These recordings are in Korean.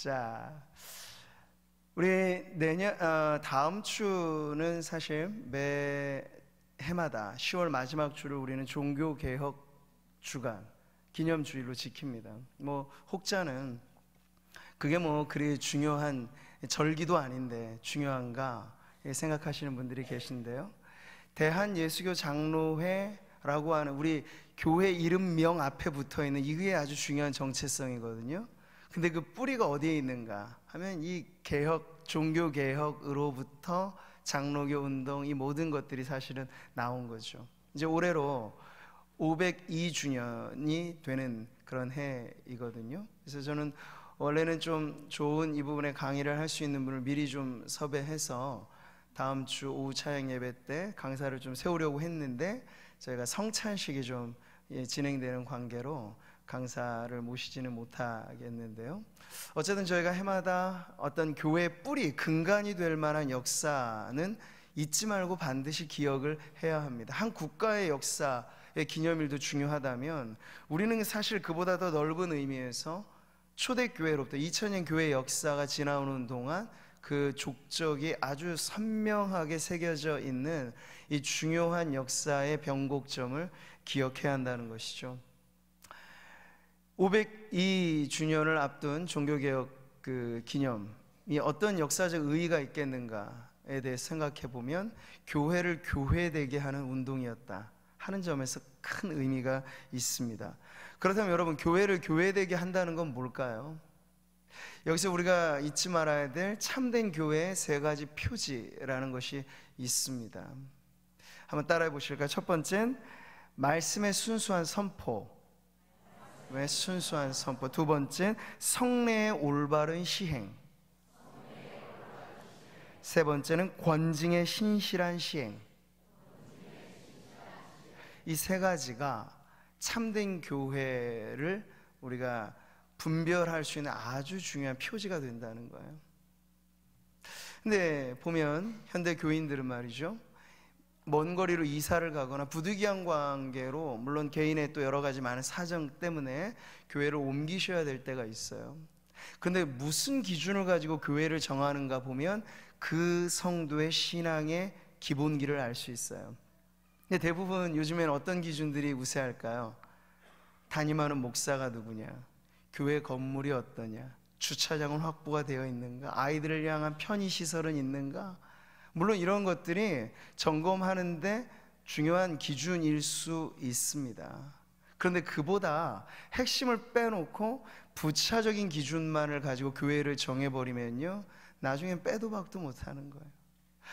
자, 우리 다음 주는 사실 매 해마다 10월 마지막 주를 우리는 종교개혁 주간 기념주일로 지킵니다. 혹자는 그게 그리 중요한 절기도 아닌데 중요한가 생각하시는 분들이 계신데요. 대한예수교 장로회라고 하는 우리 교회 이름명 앞에 붙어있는 이게 아주 중요한 정체성이거든요. 근데 그 뿌리가 어디에 있는가 하면 이 종교개혁으로부터 장로교 운동, 이 모든 것들이 사실은 나온 거죠. 이제 올해로 502주년이 되는 그런 해이거든요. 그래서 저는 원래는 좀 좋은 이 부분에 강의를 할 수 있는 분을 미리 좀 섭외해서 다음 주 오후 차양 예배 때 강사를 좀 세우려고 했는데 저희가 성찬식이 좀 진행되는 관계로 강사를 모시지는 못하겠는데요. 어쨌든 저희가 해마다 어떤 교회의 뿌리, 근간이 될 만한 역사는 잊지 말고 반드시 기억을 해야 합니다. 한 국가의 역사의 기념일도 중요하다면 우리는 사실 그보다 더 넓은 의미에서 초대교회로부터 2000년 교회의 역사가 지나오는 동안 그 족적이 아주 선명하게 새겨져 있는 이 중요한 역사의 변곡점을 기억해야 한다는 것이죠. 502주년을 앞둔 종교개혁 기념이 어떤 역사적 의의가 있겠는가에 대해 생각해 보면 교회를 교회되게 하는 운동이었다 하는 점에서 큰 의미가 있습니다. 그렇다면 여러분, 교회를 교회되게 한다는 건 뭘까요? 여기서 우리가 잊지 말아야 될 참된 교회의 세 가지 표지라는 것이 있습니다. 한번 따라해 보실까요? 첫 번째는 말씀의 순수한 선포. 왜 순수한 선포? 두 번째는 성례의 올바른 시행. 세 번째는 권징의 신실한 시행. 이 세 가지가 참된 교회를 우리가 분별할 수 있는 아주 중요한 표지가 된다는 거예요. 근데 보면 현대 교인들은 말이죠, 먼 거리로 이사를 가거나 부득이한 관계로, 물론 개인의 또 여러 가지 많은 사정 때문에 교회를 옮기셔야 될 때가 있어요. 근데 무슨 기준을 가지고 교회를 정하는가 보면 그 성도의 신앙의 기본기를 알 수 있어요. 근데 대부분 요즘에는 어떤 기준들이 우세할까요? 담임하는 목사가 누구냐, 교회 건물이 어떠냐, 주차장은 확보가 되어 있는가, 아이들을 향한 편의시설은 있는가. 물론 이런 것들이 점검하는데 중요한 기준일 수 있습니다. 그런데 그보다 핵심을 빼놓고 부차적인 기준만을 가지고 교회를 정해버리면요, 나중엔 빼도 박도 못하는 거예요.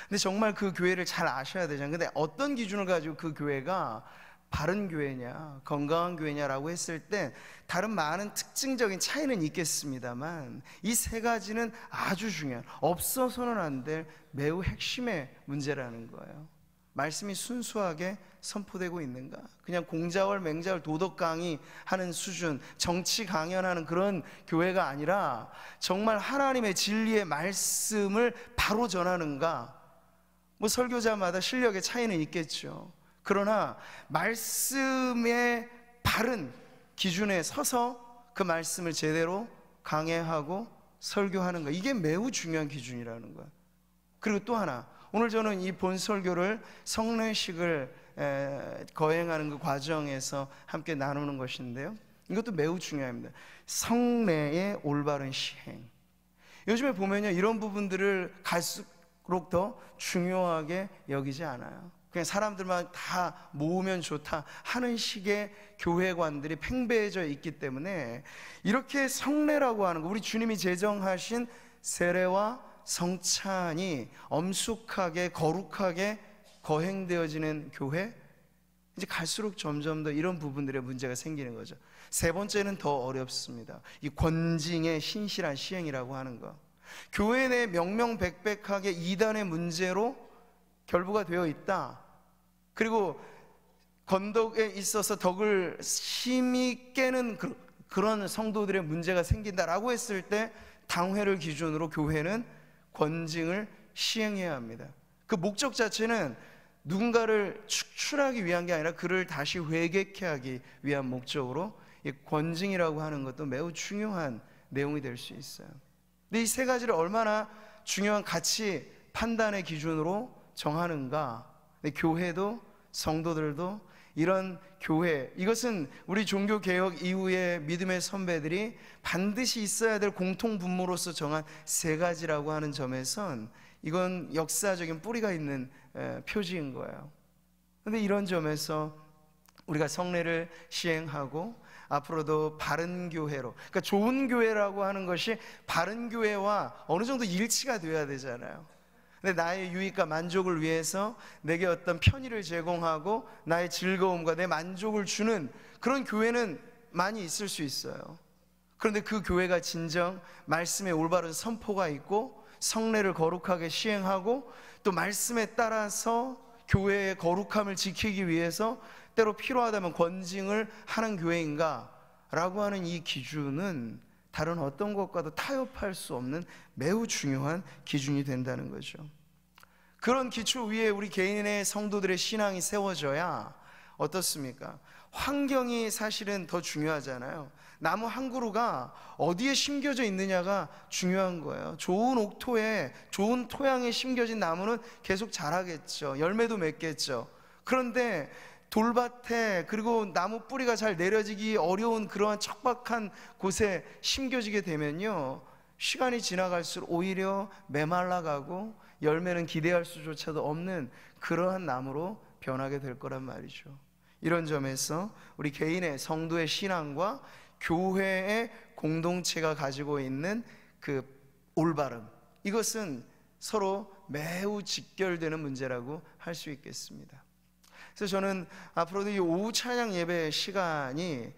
근데 정말 그 교회를 잘 아셔야 되잖아요. 근데 어떤 기준을 가지고 그 교회가 바른 교회냐, 건강한 교회냐라고 했을 때 다른 많은 특징적인 차이는 있겠습니다만 이 세 가지는 아주 중요한, 없어서는 안 될 매우 핵심의 문제라는 거예요. 말씀이 순수하게 선포되고 있는가? 그냥 공자월 맹자월 도덕 강의하는 수준, 정치 강연하는 그런 교회가 아니라 정말 하나님의 진리의 말씀을 바로 전하는가? 설교자마다 실력의 차이는 있겠죠. 그러나 말씀의 바른 기준에 서서 그 말씀을 제대로 강해하고 설교하는 것, 이게 매우 중요한 기준이라는 거예요. 그리고 또 하나, 오늘 저는 이 본 설교를 성례식을 거행하는 그 과정에서 함께 나누는 것인데요, 이것도 매우 중요합니다. 성례의 올바른 시행. 요즘에 보면요, 이런 부분들을 갈수록 더 중요하게 여기지 않아요. 그냥 사람들만 다 모으면 좋다 하는 식의 교회관들이 팽배해져 있기 때문에 이렇게 성례라고 하는 거, 우리 주님이 제정하신 세례와 성찬이 엄숙하게 거룩하게 거행되어지는 교회, 이제 갈수록 점점 더 이런 부분들의 문제가 생기는 거죠. 세 번째는 더 어렵습니다. 이 권징의 신실한 시행이라고 하는 거. 교회 내 명명백백하게 이단의 문제로 결부가 되어 있다. 그리고 건덕에 있어서 덕을 심히 깨는 그런 성도들의 문제가 생긴다라고 했을 때 당회를 기준으로 교회는 권징을 시행해야 합니다. 그 목적 자체는 누군가를 축출하기 위한 게 아니라 그를 다시 회개케 하기 위한 목적으로 이 권징이라고 하는 것도 매우 중요한 내용이 될 수 있어요. 근데 이 세 가지를 얼마나 중요한 가치 판단의 기준으로 정하는가. 근데 교회도 성도들도 이런 교회, 이것은 우리 종교개혁 이후에 믿음의 선배들이 반드시 있어야 될 공통분모로서 정한 세 가지라고 하는 점에선 이건 역사적인 뿌리가 있는 표지인 거예요. 그런데 이런 점에서 우리가 성례를 시행하고 앞으로도 바른 교회로, 그러니까 좋은 교회라고 하는 것이 바른 교회와 어느 정도 일치가 되어야 되잖아요. 근데 나의 유익과 만족을 위해서 내게 어떤 편의를 제공하고 나의 즐거움과 내 만족을 주는 그런 교회는 많이 있을 수 있어요. 그런데 그 교회가 진정 말씀의 올바른 선포가 있고 성례를 거룩하게 시행하고 또 말씀에 따라서 교회의 거룩함을 지키기 위해서 때로 필요하다면 권징을 하는 교회인가 라고 하는 이 기준은 다른 어떤 것과도 타협할 수 없는 매우 중요한 기준이 된다는 거죠. 그런 기초 위에 우리 개인의 성도들의 신앙이 세워져야 어떻습니까? 환경이 사실은 더 중요하잖아요. 나무 한 그루가 어디에 심겨져 있느냐가 중요한 거예요. 좋은 옥토에, 좋은 토양에 심겨진 나무는 계속 자라겠죠. 열매도 맺겠죠. 그런데 돌밭에, 그리고 나무 뿌리가 잘 내려지기 어려운 그러한 척박한 곳에 심겨지게 되면요, 시간이 지나갈수록 오히려 메말라가고 열매는 기대할 수조차도 없는 그러한 나무로 변하게 될 거란 말이죠. 이런 점에서 우리 개인의 성도의 신앙과 교회의 공동체가 가지고 있는 그 올바름, 이것은 서로 매우 직결되는 문제라고 할 수 있겠습니다. 그래서 저는 앞으로도 이 오후 찬양 예배 시간이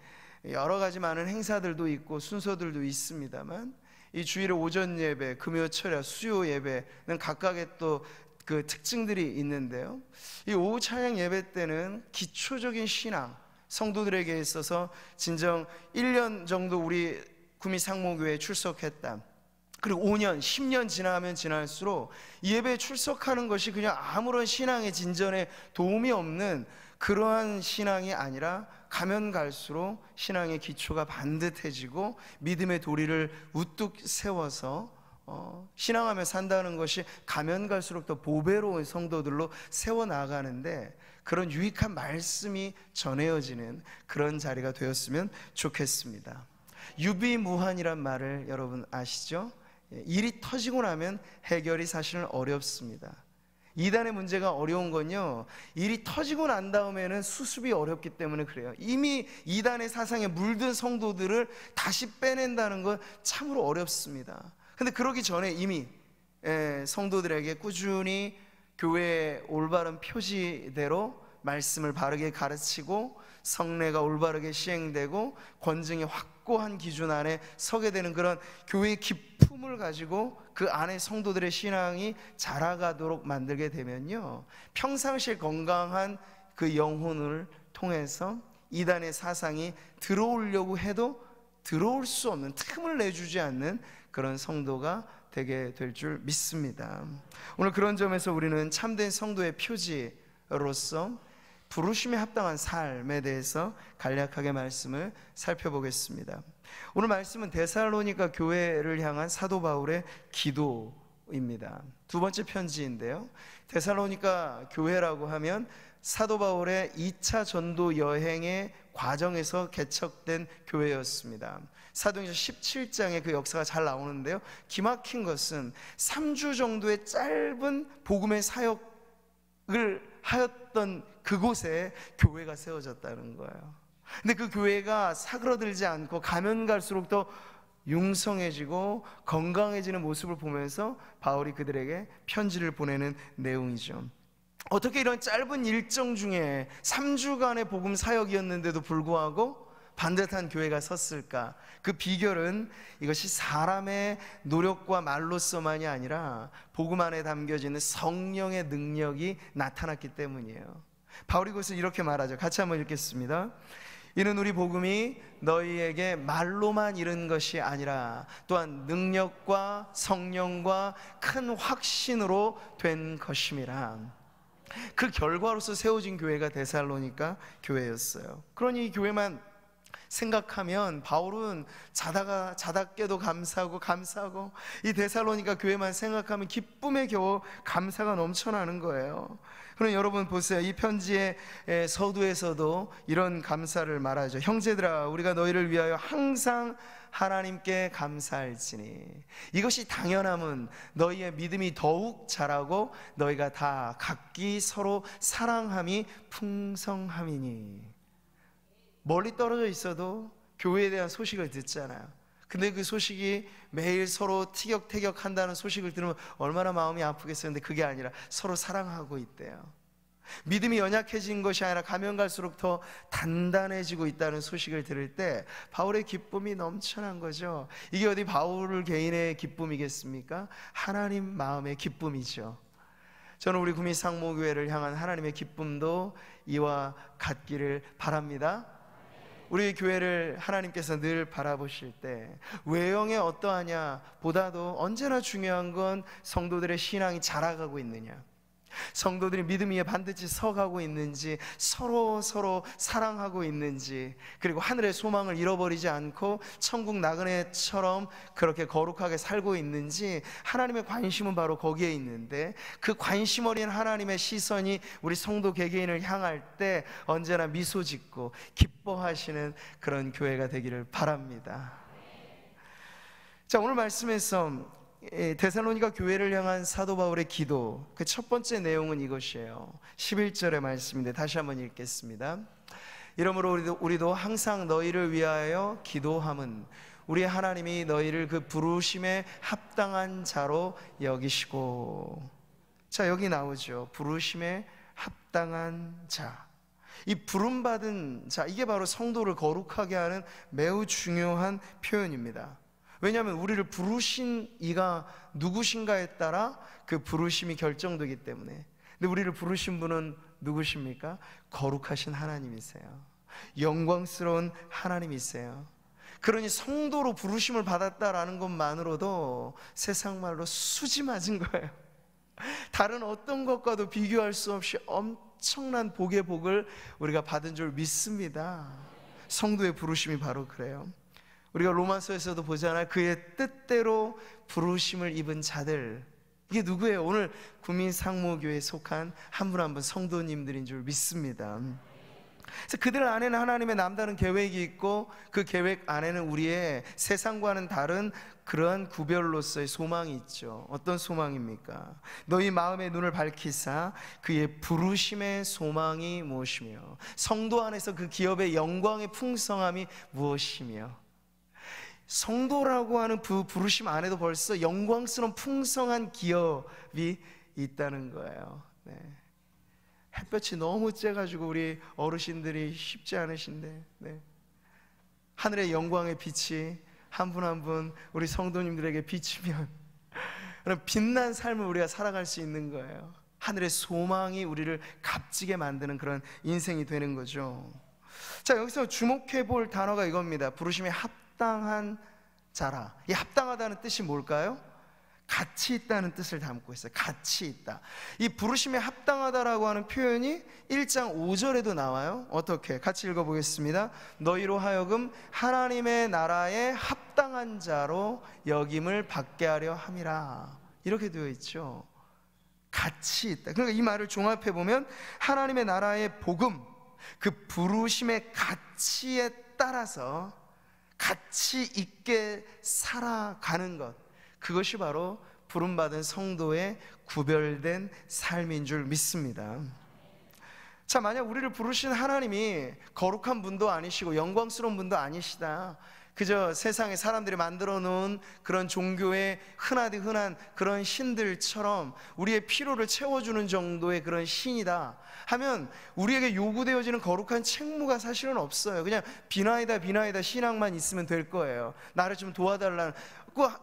여러 가지 많은 행사들도 있고 순서들도 있습니다만, 이 주일의 오전 예배, 금요 철야, 수요 예배는 각각의 또 그 특징들이 있는데요, 이 오후 찬양 예배 때는 기초적인 신앙, 성도들에게 있어서 진정 1년 정도 우리 구미 상모교회에 출석했다, 그리고 5년, 10년 지나면 지날수록 이 예배에 출석하는 것이 그냥 아무런 신앙의 진전에 도움이 없는 그러한 신앙이 아니라 가면 갈수록 신앙의 기초가 반듯해지고 믿음의 도리를 우뚝 세워서 신앙하며 산다는 것이 가면 갈수록 더 보배로운 성도들로 세워나가는데 그런 유익한 말씀이 전해져지는 그런 자리가 되었으면 좋겠습니다. 유비무환이란 말을 여러분 아시죠? 일이 터지고 나면 해결이 사실은 어렵습니다. 이단의 문제가 어려운 건요, 일이 터지고 난 다음에는 수습이 어렵기 때문에 그래요. 이미 이단의 사상에 물든 성도들을 다시 빼낸다는 건 참으로 어렵습니다. 근데 그러기 전에 이미 성도들에게 꾸준히 교회의 올바른 표지대로 말씀을 바르게 가르치고 성례가 올바르게 시행되고 권증이 확고한 기준 안에 서게 되는 그런 교회의 기품을 가지고 그 안에 성도들의 신앙이 자라가도록 만들게 되면요, 평상시에 건강한 그 영혼을 통해서 이단의 사상이 들어오려고 해도 들어올 수 없는, 틈을 내주지 않는 그런 성도가 되게 될 줄 믿습니다. 오늘 그런 점에서 우리는 참된 성도의 표지로서 부르심에 합당한 삶에 대해서 간략하게 말씀을 살펴보겠습니다. 오늘 말씀은 데살로니가 교회를 향한 사도 바울의 기도입니다. 두 번째 편지인데요, 데살로니가 교회라고 하면 사도 바울의 2차 전도 여행의 과정에서 개척된 교회였습니다. 사도행전 17장에 그 역사가 잘 나오는데요, 기막힌 것은 3주 정도의 짧은 복음의 사역을 하였던 그곳에 교회가 세워졌다는 거예요. 근데 그 교회가 사그러들지 않고 가면 갈수록 더 융성해지고 건강해지는 모습을 보면서 바울이 그들에게 편지를 보내는 내용이죠. 어떻게 이런 짧은 일정 중에 3주간의 복음 사역이었는데도 불구하고 반듯한 교회가 섰을까? 그 비결은 이것이 사람의 노력과 말로서만이 아니라 복음 안에 담겨져 있는 성령의 능력이 나타났기 때문이에요. 바울이 그것을 이렇게 말하죠. 같이 한번 읽겠습니다. 이는 우리 복음이 너희에게 말로만 이른 것이 아니라 또한 능력과 성령과 큰 확신으로 된 것임이라. 그 결과로서 세워진 교회가 데살로니가 교회였어요. 그러니 이 교회만 생각하면 바울은 자다 깨도 감사하고 이 데살로니가 교회만 생각하면 기쁨에 겨워 감사가 넘쳐나는 거예요. 그럼 여러분 보세요. 이 편지의 서두에서도 이런 감사를 말하죠. 형제들아, 우리가 너희를 위하여 항상 하나님께 감사할지니 이것이 당연함은 너희의 믿음이 더욱 자라고 너희가 다 각기 서로 사랑함이 풍성함이니. 멀리 떨어져 있어도 교회에 대한 소식을 듣잖아요. 근데 그 소식이 매일 서로 티격태격 한다는 소식을 들으면 얼마나 마음이 아프겠어요. 근데 그게 아니라 서로 사랑하고 있대요. 믿음이 연약해진 것이 아니라 가면 갈수록 더 단단해지고 있다는 소식을 들을 때 바울의 기쁨이 넘쳐난 거죠. 이게 어디 바울 개인의 기쁨이겠습니까? 하나님 마음의 기쁨이죠. 저는 우리 구미상모교회를 향한 하나님의 기쁨도 이와 같기를 바랍니다. 우리 교회를 하나님께서 늘 바라보실 때 외형이 어떠하냐 보다도 언제나 중요한 건 성도들의 신앙이 자라가고 있느냐, 성도들이 믿음 위에 반드시 서가고 있는지, 서로 사랑하고 있는지, 그리고 하늘의 소망을 잃어버리지 않고 천국 나그네처럼 그렇게 거룩하게 살고 있는지, 하나님의 관심은 바로 거기에 있는데 그 관심 어린 하나님의 시선이 우리 성도 개개인을 향할 때 언제나 미소 짓고 기뻐하시는 그런 교회가 되기를 바랍니다. 자, 오늘 말씀에서 데살로니가 교회를 향한 사도 바울의 기도, 그 첫 번째 내용은 이것이에요. 11절의 말씀인데 다시 한번 읽겠습니다. 이러므로 우리도 항상 너희를 위하여 기도함은 우리 하나님이 너희를 그 부르심에 합당한 자로 여기시고. 자, 여기 나오죠. 부르심에 합당한 자. 이 부름받은 자, 이게 바로 성도를 거룩하게 하는 매우 중요한 표현입니다. 왜냐하면 우리를 부르신 이가 누구신가에 따라 그 부르심이 결정되기 때문에. 근데 우리를 부르신 분은 누구십니까? 거룩하신 하나님이세요. 영광스러운 하나님이세요. 그러니 성도로 부르심을 받았다라는 것만으로도 세상 말로 수지 맞은 거예요. 다른 어떤 것과도 비교할 수 없이 엄청난 복의 복을 우리가 받은 줄 믿습니다. 성도의 부르심이 바로 그래요. 우리가 로마서에서도 보잖아요. 그의 뜻대로 부르심을 입은 자들, 이게 누구예요? 오늘 구민상모교회에 속한 한 분 한 분 성도님들인 줄 믿습니다. 그래서 그들 안에는 하나님의 남다른 계획이 있고 그 계획 안에는 우리의 세상과는 다른 그러한 구별로서의 소망이 있죠. 어떤 소망입니까? 너희 마음의 눈을 밝히사 그의 부르심의 소망이 무엇이며 성도 안에서 그 기업의 영광의 풍성함이 무엇이며. 성도라고 하는 그 부르심 안에도 벌써 영광스러운 풍성한 기업이 있다는 거예요. 네. 햇볕이 너무 쬐가지고 우리 어르신들이 쉽지 않으신데, 네. 하늘의 영광의 빛이 한 분 한 분 우리 성도님들에게 비치면 빛난 삶을 우리가 살아갈 수 있는 거예요. 하늘의 소망이 우리를 값지게 만드는 그런 인생이 되는 거죠. 자, 여기서 주목해 볼 단어가 이겁니다. 부르심에 합당한 자라. 이 합당하다는 뜻이 뭘까요? 가치 있다는 뜻을 담고 있어요. 가치 있다. 이 부르심에 합당하다라고 하는 표현이 1장 5절에도 나와요. 어떻게? 같이 읽어보겠습니다. 너희로 하여금 하나님의 나라에 합당한 자로 여김을 받게 하려 함이라. 이렇게 되어 있죠. 가치 있다. 그러니까 이 말을 종합해 보면 하나님의 나라의 복음, 그 부르심의 가치에 따라서 가치 있게 살아가는 것, 그것이 바로 부름받은 성도의 구별된 삶인 줄 믿습니다. 자, 만약 우리를 부르신 하나님이 거룩한 분도 아니시고 영광스러운 분도 아니시다, 그저 세상에 사람들이 만들어 놓은 그런 종교의 흔하디 흔한 그런 신들처럼 우리의 피로를 채워주는 정도의 그런 신이다 하면 우리에게 요구되어지는 거룩한 책무가 사실은 없어요. 그냥 비나이다 신앙만 있으면 될 거예요. 나를 좀 도와달라는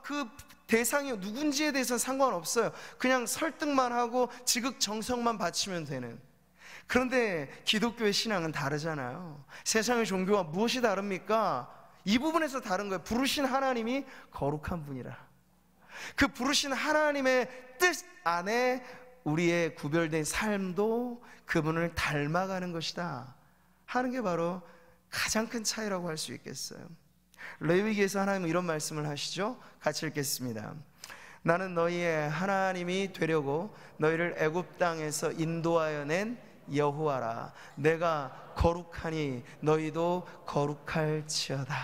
그 대상이 누군지에 대해서는 상관없어요. 그냥 설득만 하고 지극정성만 바치면 되는. 그런데 기독교의 신앙은 다르잖아요. 세상의 종교와 무엇이 다릅니까? 이 부분에서 다른 거예요. 부르신 하나님이 거룩한 분이라. 그 부르신 하나님의 뜻 안에 우리의 구별된 삶도 그분을 닮아가는 것이다 하는 게 바로 가장 큰 차이라고 할 수 있겠어요. 레위기에서 하나님은 이런 말씀을 하시죠. 같이 읽겠습니다. 나는 너희의 하나님이 되려고 너희를 애굽 땅에서 인도하여 낸 여호와라. 내가 거룩하니 너희도 거룩할지어다.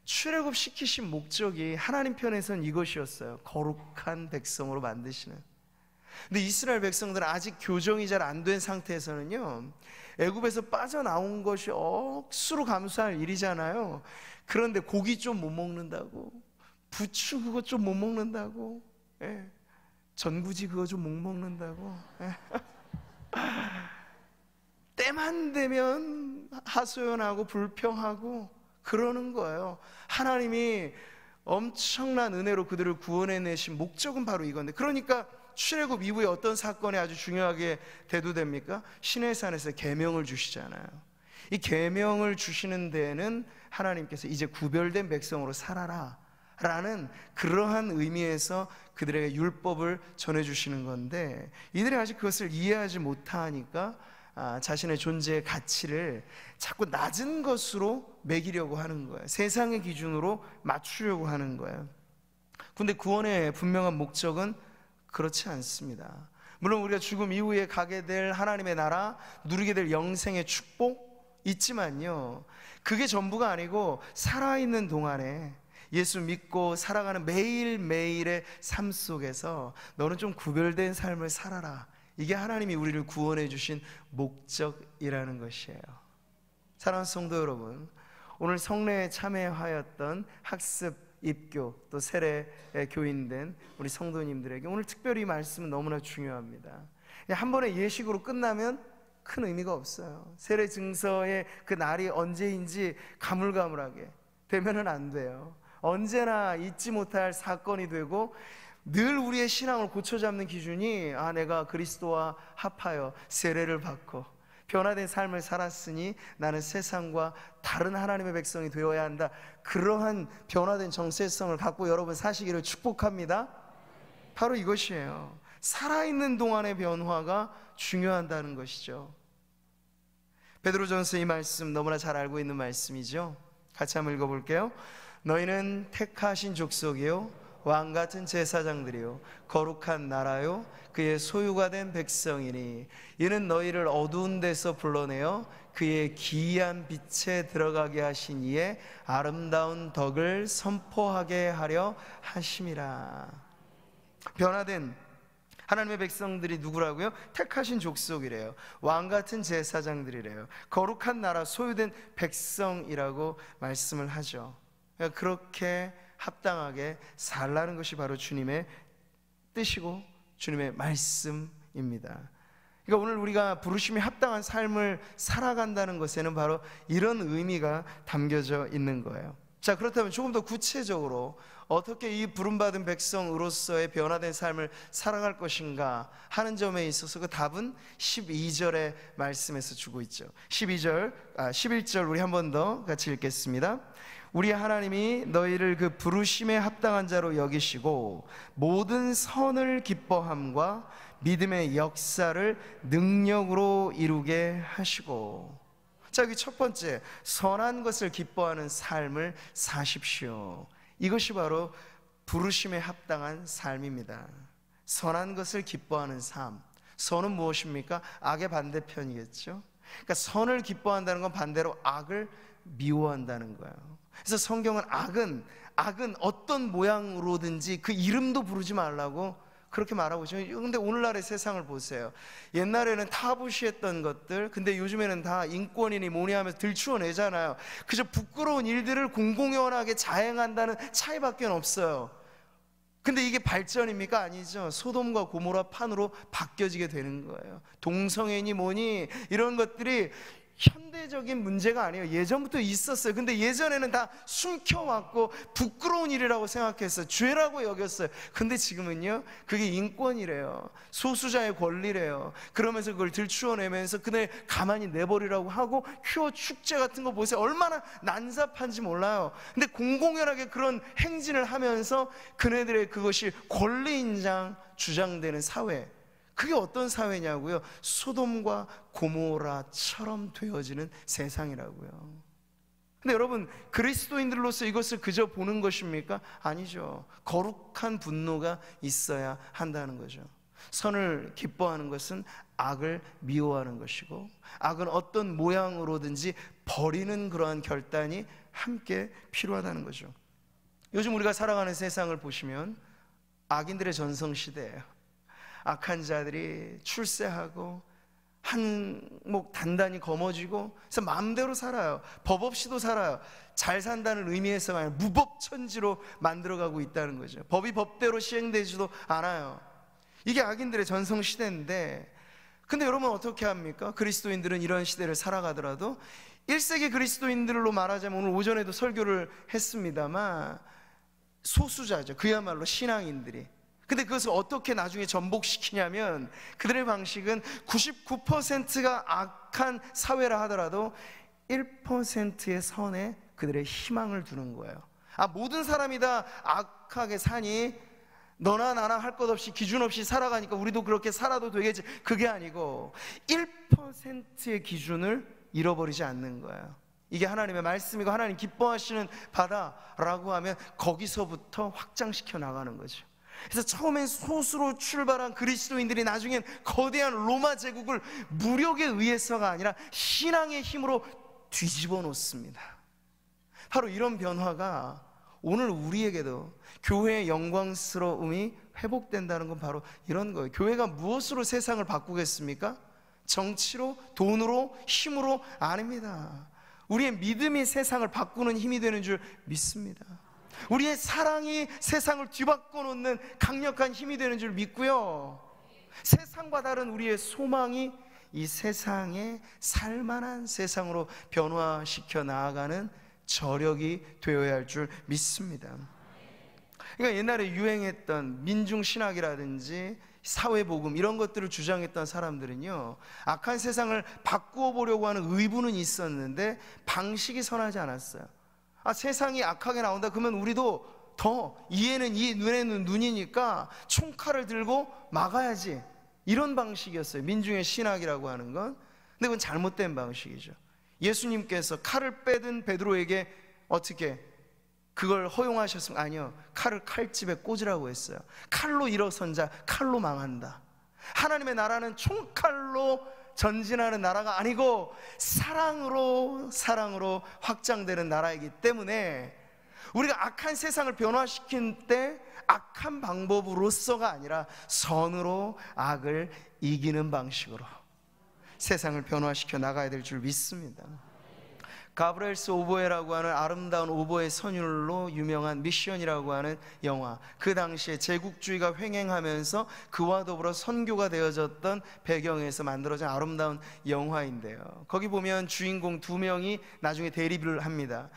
출애굽 시키신 목적이 하나님 편에서는 이것이었어요. 거룩한 백성으로 만드시는. 근데 이스라엘 백성들은 아직 교정이 잘 안 된 상태에서는요, 애굽에서 빠져나온 것이 억수로 감사할 일이잖아요. 그런데 고기 좀 못 먹는다고, 부추 그거 좀 못 먹는다고, 예. 전구지 그거 좀 못 먹는다고, 예. 때만 되면 하소연하고 불평하고 그러는 거예요. 하나님이 엄청난 은혜로 그들을 구원해내신 목적은 바로 이건데, 그러니까 출애굽 이후에 어떤 사건이 아주 중요하게 대두됩니까? 시내산에서 계명을 주시잖아요. 이 계명을 주시는 데에는 하나님께서 이제 구별된 백성으로 살아라 라는 그러한 의미에서 그들에게 율법을 전해주시는 건데, 이들이 아직 그것을 이해하지 못하니까 자신의 존재의 가치를 자꾸 낮은 것으로 매기려고 하는 거예요. 세상의 기준으로 맞추려고 하는 거예요. 근데 구원의 분명한 목적은 그렇지 않습니다. 물론 우리가 죽음 이후에 가게 될 하나님의 나라, 누리게 될 영생의 축복 있지만요, 그게 전부가 아니고 살아있는 동안에 예수 믿고 살아가는 매일매일의 삶 속에서 너는 좀 구별된 삶을 살아라. 이게 하나님이 우리를 구원해 주신 목적이라는 것이에요. 사랑하는 성도 여러분, 오늘 성례에 참여하였던 학습, 입교, 또 세례 교인된 우리 성도님들에게 오늘 특별히 이 말씀은 너무나 중요합니다. 한 번의 예식으로 끝나면 큰 의미가 없어요. 세례 증서의 그 날이 언제인지 가물가물하게 되면은 안 돼요. 언제나 잊지 못할 사건이 되고, 늘 우리의 신앙을 고쳐잡는 기준이 내가 그리스도와 합하여 세례를 받고 변화된 삶을 살았으니 나는 세상과 다른 하나님의 백성이 되어야 한다. 그러한 변화된 정체성을 갖고 여러분 사시기를 축복합니다. 바로 이것이에요. 살아있는 동안의 변화가 중요하다는 것이죠. 베드로전서 이 말씀 너무나 잘 알고 있는 말씀이죠. 같이 한번 읽어볼게요. 너희는 택하신 족속이요 왕같은 제사장들이요 거룩한 나라요 그의 소유가 된 백성이니 이는 너희를 어두운 데서 불러내어 그의 기이한 빛에 들어가게 하신 이의 아름다운 덕을 선포하게 하려 하심이라. 변화된 하나님의 백성들이 누구라고요? 택하신 족속이래요. 왕같은 제사장들이래요. 거룩한 나라, 소유된 백성이라고 말씀을 하죠. 그렇게 합당하게 살라는 것이 바로 주님의 뜻이고 주님의 말씀입니다. 그러니까 오늘 우리가 부르심에 합당한 삶을 살아간다는 것에는 바로 이런 의미가 담겨져 있는 거예요. 자, 그렇다면 조금 더 구체적으로 어떻게 이 부름받은 백성으로서의 변화된 삶을 살아갈 것인가 하는 점에 있어서 그 답은 12절의 말씀에서 주고 있죠. 11절 우리 한 번 더 같이 읽겠습니다. 우리 하나님이 너희를 그 부르심에 합당한 자로 여기시고 모든 선을 기뻐함과 믿음의 역사를 능력으로 이루게 하시고. 자, 여기 첫 번째, 선한 것을 기뻐하는 삶을 사십시오. 이것이 바로 부르심에 합당한 삶입니다. 선한 것을 기뻐하는 삶. 선은 무엇입니까? 악의 반대편이겠죠. 그러니까 선을 기뻐한다는 건 반대로 악을 미워한다는 거예요. 그래서 성경은 악은 어떤 모양으로든지 그 이름도 부르지 말라고 그렇게 말하고 있죠. 근데 오늘날의 세상을 보세요. 옛날에는 타부시했던 것들, 근데 요즘에는 다 인권이니 뭐니 하면서 들추어내잖아요. 그저 부끄러운 일들을 공공연하게 자행한다는 차이밖에 없어요. 근데 이게 발전입니까? 아니죠. 소돔과 고모라 판으로 바뀌어지게 되는 거예요. 동성애니 뭐니 이런 것들이 현대적인 문제가 아니에요. 예전부터 있었어요. 근데 예전에는 다 숨겨왔고 부끄러운 일이라고 생각했어요. 죄라고 여겼어요. 근데 지금은요, 그게 인권이래요. 소수자의 권리래요. 그러면서 그걸 들추어내면서 그네 가만히 내버리라고 하고, 큐어 축제 같은 거 보세요. 얼마나 난잡한지 몰라요. 근데 공공연하게 그런 행진을 하면서 그네들의 그것이 권리 인장 주장되는 사회, 그게 어떤 사회냐고요? 소돔과 고모라처럼 되어지는 세상이라고요. 근데 여러분, 그리스도인들로서 이것을 그저 보는 것입니까? 아니죠. 거룩한 분노가 있어야 한다는 거죠. 선을 기뻐하는 것은 악을 미워하는 것이고, 악은 어떤 모양으로든지 버리는 그러한 결단이 함께 필요하다는 거죠. 요즘 우리가 살아가는 세상을 보시면 악인들의 전성시대예요. 악한 자들이 출세하고 한몫 단단히 거머쥐고, 그래서 마음대로 살아요. 법 없이도 살아요. 잘 산다는 의미에서가 아니라 무법천지로 만들어가고 있다는 거죠. 법이 법대로 시행되지도 않아요. 이게 악인들의 전성시대인데, 근데 여러분 어떻게 합니까? 그리스도인들은 이런 시대를 살아가더라도 1세기 그리스도인들로 말하자면, 오늘 오전에도 설교를 했습니다만 소수자죠. 그야말로 신앙인들이. 근데 그것을 어떻게 나중에 전복시키냐면, 그들의 방식은 99%가 악한 사회라 하더라도 1%의 선에 그들의 희망을 두는 거예요. 모든 사람이 다 악하게 사니 너나 나나 할 것 없이 기준 없이 살아가니까 우리도 그렇게 살아도 되겠지. 그게 아니고 1%의 기준을 잃어버리지 않는 거예요. 이게 하나님의 말씀이고 하나님 기뻐하시는 바다라고 하면 거기서부터 확장시켜 나가는 거죠. 그래서 처음엔 소수로 출발한 그리스도인들이 나중엔 거대한 로마 제국을 무력에 의해서가 아니라 신앙의 힘으로 뒤집어 놓습니다. 바로 이런 변화가 오늘 우리에게도 교회의 영광스러움이 회복된다는 건 바로 이런 거예요. 교회가 무엇으로 세상을 바꾸겠습니까? 정치로, 돈으로, 힘으로? 아닙니다. 우리의 믿음이 세상을 바꾸는 힘이 되는 줄 믿습니다. 우리의 사랑이 세상을 뒤바꿔 놓는 강력한 힘이 되는 줄 믿고요, 세상과 다른 우리의 소망이 이 세상에 살만한 세상으로 변화시켜 나아가는 저력이 되어야 할 줄 믿습니다. 그러니까 옛날에 유행했던 민중신학이라든지 사회복음 이런 것들을 주장했던 사람들은요, 악한 세상을 바꾸어 보려고 하는 의부는 있었는데 방식이 선하지 않았어요. 세상이 악하게 나온다 그러면 우리도 더 이에는 이 눈에는 눈이니까 총칼을 들고 막아야지, 이런 방식이었어요. 민중의 신학이라고 하는 건. 근데 그건 잘못된 방식이죠. 예수님께서 칼을 빼든 베드로에게 어떻게 그걸 허용하셨으면, 아니요, 칼을 칼집에 꽂으라고 했어요. 칼로 일어선 자 칼로 망한다. 하나님의 나라는 총칼로 전진하는 나라가 아니고 사랑으로 확장되는 나라이기 때문에 우리가 악한 세상을 변화시킬 때 악한 방법으로서가 아니라 선으로 악을 이기는 방식으로 세상을 변화시켜 나가야 될 줄 믿습니다. 가브리엘스 오보에라고 하는 아름다운 오보에 선율로 유명한 미션이라고 하는 영화, 그 당시에 제국주의가 횡행하면서 그와 더불어 선교가 되어졌던 배경에서 만들어진 아름다운 영화인데요, 거기 보면 주인공 두 명이 나중에 대립을 합니다.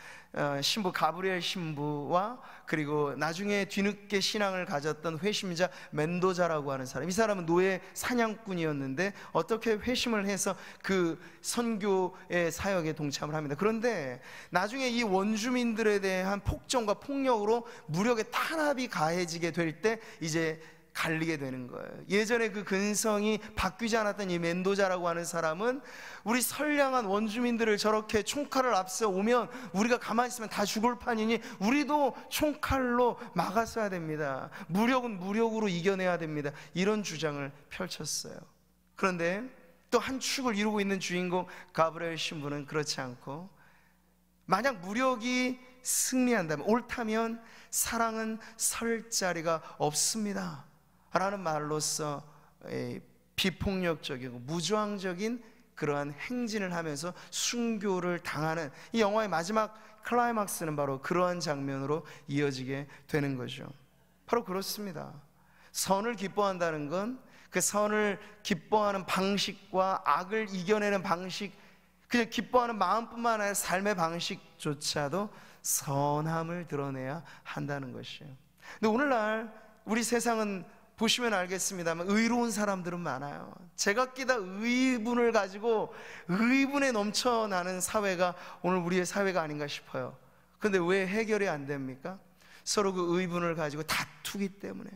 신부 가브리엘 신부와 그리고 나중에 뒤늦게 신앙을 가졌던 회심자 멘도자라고 하는 사람. 이 사람은 노예 사냥꾼이었는데 어떻게 회심을 해서 그 선교의 사역에 동참을 합니다. 그런데 나중에 이 원주민들에 대한 폭정과 폭력으로 무력의 탄압이 가해지게 될 때 이제 갈리게 되는 거예요. 예전에 그 근성이 바뀌지 않았던 이 멘도자라고 하는 사람은 우리 선량한 원주민들을 저렇게 총칼을 앞서 오면 우리가 가만히 있으면 다 죽을 판이니 우리도 총칼로 막았어야 됩니다. 무력은 무력으로 이겨내야 됩니다. 이런 주장을 펼쳤어요. 그런데 또 한 축을 이루고 있는 주인공 가브리엘 신부는 그렇지 않고, 만약 무력이 승리한다면, 옳다면 사랑은 설 자리가 없습니다 라는 말로써 비폭력적이고 무저항적인 그러한 행진을 하면서 순교를 당하는 이 영화의 마지막 클라이막스는 바로 그러한 장면으로 이어지게 되는 거죠. 바로 그렇습니다. 선을 기뻐한다는 건 그 선을 기뻐하는 방식과 악을 이겨내는 방식, 그냥 기뻐하는 마음뿐만 아니라 삶의 방식조차도 선함을 드러내야 한다는 것이에요. 근데 오늘날 우리 세상은 보시면 알겠습니다만 의로운 사람들은 많아요. 제각기 다 의분을 가지고 의분에 넘쳐나는 사회가 오늘 우리의 사회가 아닌가 싶어요. 그런데 왜 해결이 안 됩니까? 서로 그 의분을 가지고 다투기 때문에,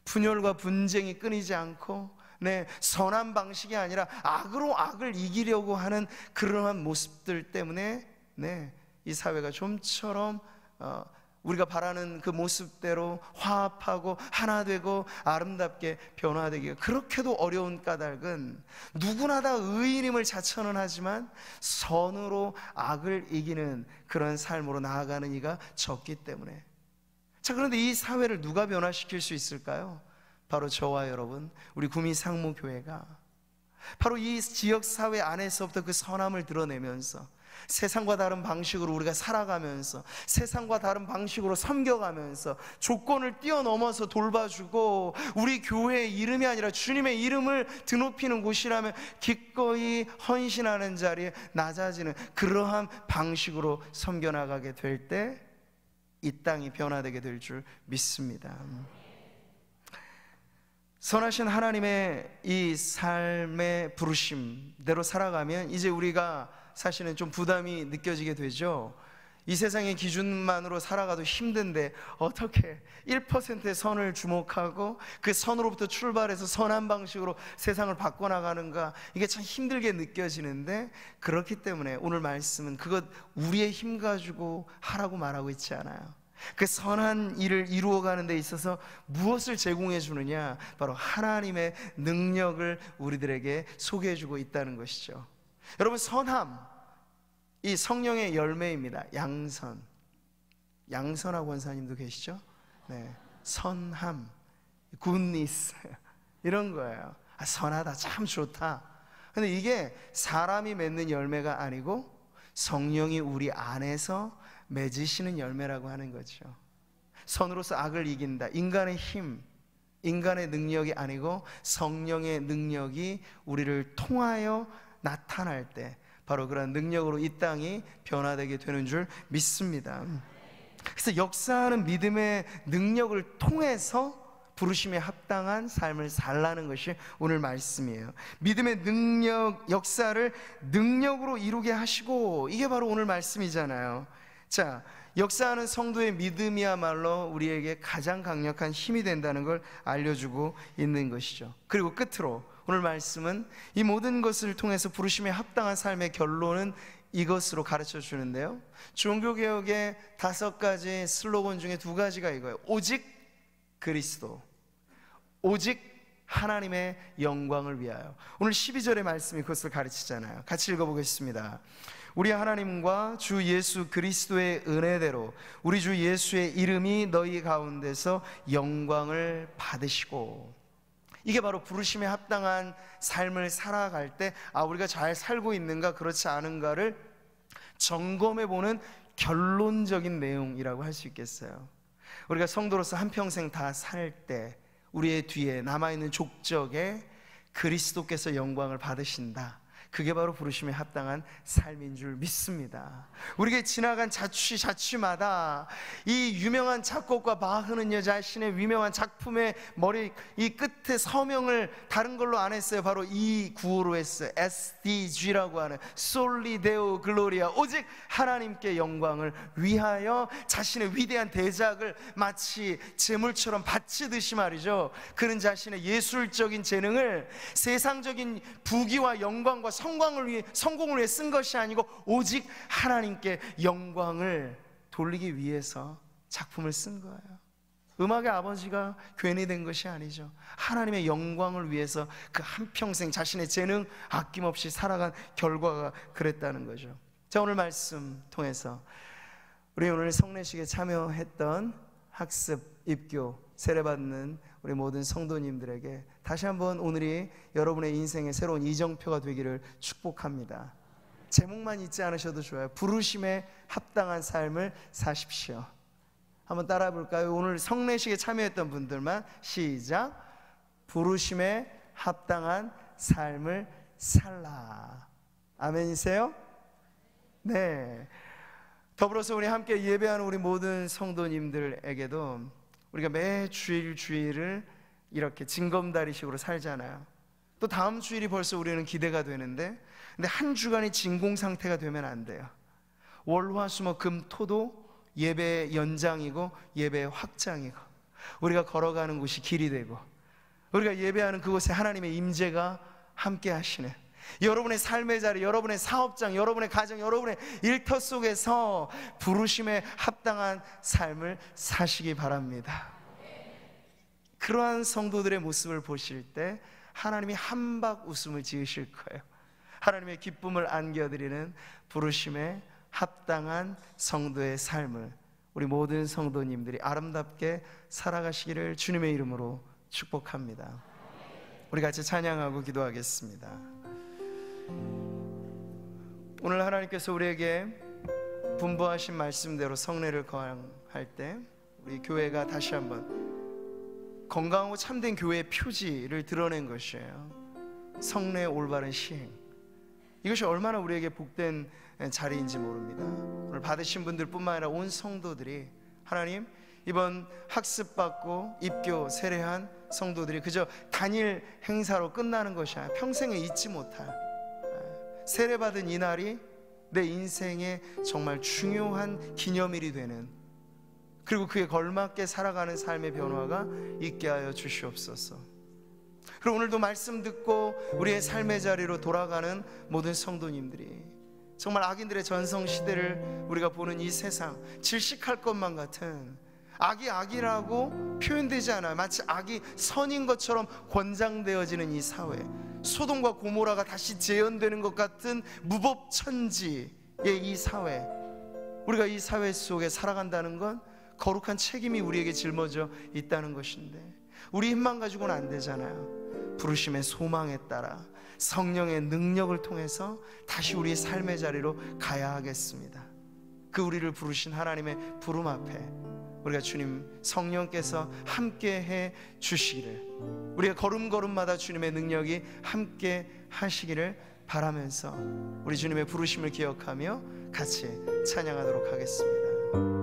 분열과 분쟁이 끊이지 않고 네, 선한 방식이 아니라 악으로 악을 이기려고 하는 그러한 모습들 때문에 네, 이 사회가 좀처럼 우리가 바라는 그 모습대로 화합하고 하나 되고 아름답게 변화되기가 그렇게도 어려운 까닭은 누구나 다 의인임을 자처는 하지만 선으로 악을 이기는 그런 삶으로 나아가는 이가 적기 때문에. 자, 그런데 이 사회를 누가 변화시킬 수 있을까요? 바로 저와 여러분, 우리 구미 상무교회가 바로 이 지역사회 안에서부터 그 선함을 드러내면서 세상과 다른 방식으로 우리가 살아가면서 세상과 다른 방식으로 섬겨가면서 조건을 뛰어넘어서 돌봐주고 우리 교회의 이름이 아니라 주님의 이름을 드높이는 곳이라면 기꺼이 헌신하는 자리에 낮아지는 그러한 방식으로 섬겨나가게 될 때 이 땅이 변화되게 될 줄 믿습니다. 선하신 하나님의 이 삶의 부르심대로 살아가면 이제 우리가 사실은 좀 부담이 느껴지게 되죠. 이 세상의 기준만으로 살아가도 힘든데 어떻게 1%의 선을 주목하고 그 선으로부터 출발해서 선한 방식으로 세상을 바꿔나가는가, 이게 참 힘들게 느껴지는데, 그렇기 때문에 오늘 말씀은 그것 우리의 힘 가지고 하라고 말하고 있지 않아요. 그 선한 일을 이루어가는 데 있어서 무엇을 제공해 주느냐, 바로 하나님의 능력을 우리들에게 소개해 주고 있다는 것이죠. 여러분, 선함, 이 성령의 열매입니다. 양선하고 원사님도 계시죠? 네, 선함, 굿니스 이런 거예요. 선하다, 참 좋다. 근데 이게 사람이 맺는 열매가 아니고 성령이 우리 안에서 맺으시는 열매라고 하는 거죠. 선으로서 악을 이긴다. 인간의 힘, 인간의 능력이 아니고 성령의 능력이 우리를 통하여 나타날 때 바로 그런 능력으로 이 땅이 변화되게 되는 줄 믿습니다. 그래서 역사하는 믿음의 능력을 통해서 부르심에 합당한 삶을 살라는 것이 오늘 말씀이에요. 믿음의 능력, 역사를 능력으로 이루게 하시고, 이게 바로 오늘 말씀이잖아요. 자, 역사하는 성도의 믿음이야말로 우리에게 가장 강력한 힘이 된다는 걸 알려주고 있는 것이죠. 그리고 끝으로 오늘 말씀은 이 모든 것을 통해서 부르심에 합당한 삶의 결론은 이것으로 가르쳐 주는데요, 종교개혁의 5가지 슬로건 중에 2가지가 이거예요. 오직 그리스도, 오직 하나님의 영광을 위하여. 오늘 12절의 말씀이 그것을 가르치잖아요. 같이 읽어보겠습니다. 우리 하나님과 주 예수 그리스도의 은혜대로 우리 주 예수의 이름이 너희 가운데서 영광을 받으시고. 이게 바로 부르심에 합당한 삶을 살아갈 때 우리가 잘 살고 있는가 그렇지 않은가를 점검해보는 결론적인 내용이라고 할 수 있겠어요. 우리가 성도로서 한평생 다 살 때 우리의 뒤에 남아있는 족적에 그리스도께서 영광을 받으신다. 그게 바로 부르심에 합당한 삶인 줄 믿습니다. 우리에게 지나간 자취마다 이 유명한 작곡가 바흐는요, 자신의 유명한 작품의 머리 이 끝에 서명을 다른 걸로 안 했어요. 바로 이 구호로 했어요. SDG라고 하는 솔리 데오 글로리아, 오직 하나님께 영광을 위하여. 자신의 위대한 대작을 마치 제물처럼 바치듯이 말이죠, 그는 자신의 예술적인 재능을 세상적인 부귀와 영광과 성공을 위해 쓴 것이 아니고 오직 하나님께 영광을 돌리기 위해서 작품을 쓴 거예요. 음악의 아버지가 괜히 된 것이 아니죠. 하나님의 영광을 위해서 그 한평생 자신의 재능 아낌없이 살아간 결과가 그랬다는 거죠. 자, 오늘 말씀 통해서 우리 오늘 성례식에 참여했던 학습, 입교, 세례받는 우리 모든 성도님들에게 다시 한번 오늘이 여러분의 인생의 새로운 이정표가 되기를 축복합니다. 제목만 잊지 않으셔도 좋아요. 부르심에 합당한 삶을 사십시오. 한번 따라 볼까요? 오늘 성례식에 참여했던 분들만 시작. 부르심에 합당한 삶을 살라. 아멘이세요? 네. 더불어서 우리 함께 예배하는 우리 모든 성도님들에게도 우리가 매 주일을 이렇게 징검다리식으로 살잖아요. 또 다음 주일이 벌써 우리는 기대가 되는데, 근데 한 주간이 진공 상태가 되면 안 돼요. 월, 화, 수, 목, 금, 토도 예배의 연장이고 예배의 확장이고 우리가 걸어가는 곳이 길이 되고 우리가 예배하는 그곳에 하나님의 임재가 함께 하시는, 여러분의 삶의 자리, 여러분의 사업장, 여러분의 가정, 여러분의 일터 속에서 부르심에 합당한 삶을 사시기 바랍니다. 그러한 성도들의 모습을 보실 때 하나님이 한박 웃음을 지으실 거예요. 하나님의 기쁨을 안겨드리는 부르심에 합당한 성도의 삶을 우리 모든 성도님들이 아름답게 살아가시기를 주님의 이름으로 축복합니다. 우리 같이 찬양하고 기도하겠습니다. 오늘 하나님께서 우리에게 분부하신 말씀대로 성례를 거행할 때 우리 교회가 다시 한번 건강하고 참된 교회의 표지를 드러낸 것이에요. 성례의 올바른 시행, 이것이 얼마나 우리에게 복된 자리인지 모릅니다. 오늘 받으신 분들뿐만 아니라 온 성도들이, 하나님, 이번 학습받고 입교 세례한 성도들이 그저 단일 행사로 끝나는 것이 아니라 평생에 잊지 못할, 세례받은 이 날이 내 인생의 정말 중요한 기념일이 되는, 그리고 그에 걸맞게 살아가는 삶의 변화가 있게 하여 주시옵소서. 그리고 오늘도 말씀 듣고 우리의 삶의 자리로 돌아가는 모든 성도님들이 정말 악인들의 전성시대를 우리가 보는 이 세상, 질식할 것만 같은, 악이 악이라고 표현되지 않아요. 마치 악이 선인 것처럼 권장되어지는 이 사회, 소돔과 고모라가 다시 재현되는 것 같은 무법천지의 이 사회, 우리가 이 사회 속에 살아간다는 건 거룩한 책임이 우리에게 짊어져 있다는 것인데, 우리 힘만 가지고는 안 되잖아요. 부르심의 소망에 따라 성령의 능력을 통해서 다시 우리의 삶의 자리로 가야 하겠습니다. 그 우리를 부르신 하나님의 부름 앞에 우리가 주님 성령께서 함께 해 주시기를, 우리가 걸음걸음마다 주님의 능력이 함께 하시기를 바라면서 우리 주님의 부르심을 기억하며 같이 찬양하도록 하겠습니다.